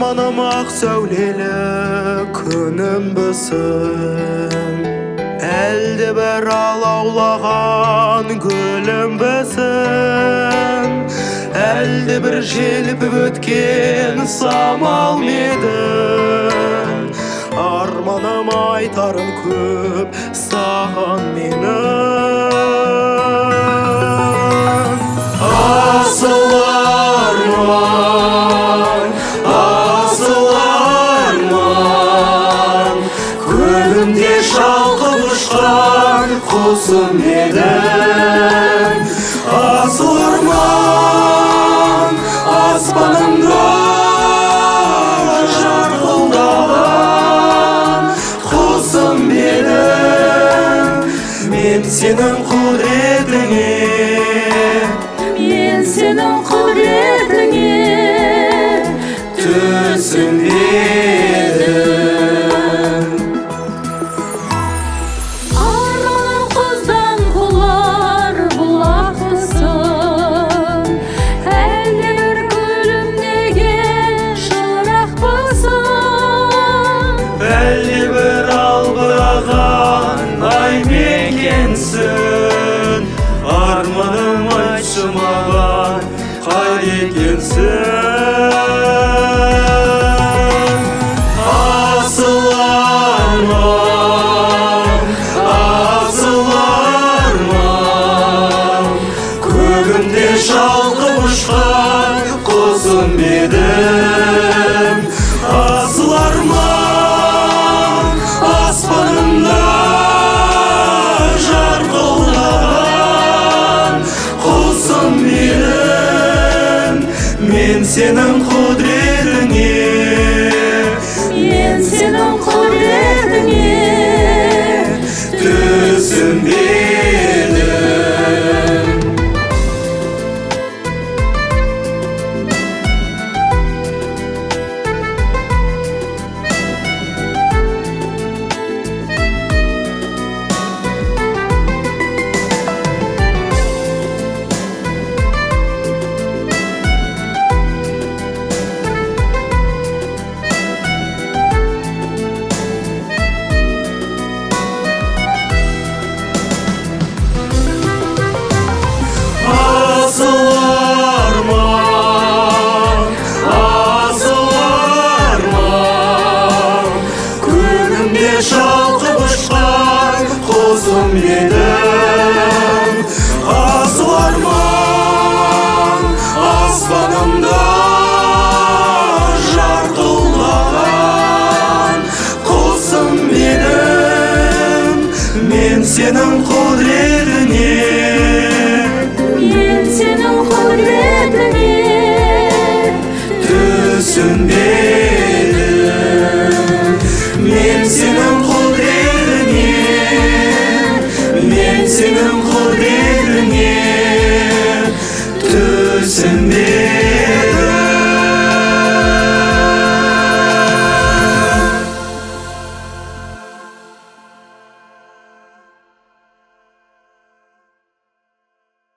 арманым ақ сәулелі күнімбісің, әлде бір алаулаған гүлімбісің, әлде бір желпіп өткен самал медің. Арманым айтарым көп саған менің. Асыл арман, асыл арман, көлімде шалқып ұшқан құсым едің. Асыл арман, аспанымда жарқылдаған құсым едің. Мен сенің құдіретіңе, мен сенің құдіретіңе түсінбедім. Арманым құздан құлар бұлақтысың, әлде бір күлімдеген шырақпысың, әлде бір албыраған ай мекенсің. Арманым айтшы маған қай екенсің. Асыл арман, асыл арман, көгімде шалқып ұшқан құсым едің. Асыл арман, аспанымда жарқылдаған құсым едің. Мен сенің құдіретіңе, мен сенің құдіретіңе түсінбедім. Асыл арман, асыл арман, көгімде шалқып ұшқан құсым едің. Асыл арман, аспанымда жарқылдаған құсым едің. Мен сенің құдіретіңе, мен сенің құдіретіңе түсінбедім. Мен сенің құдіретіңе, мен сенің құдіретіңе түсінбедім.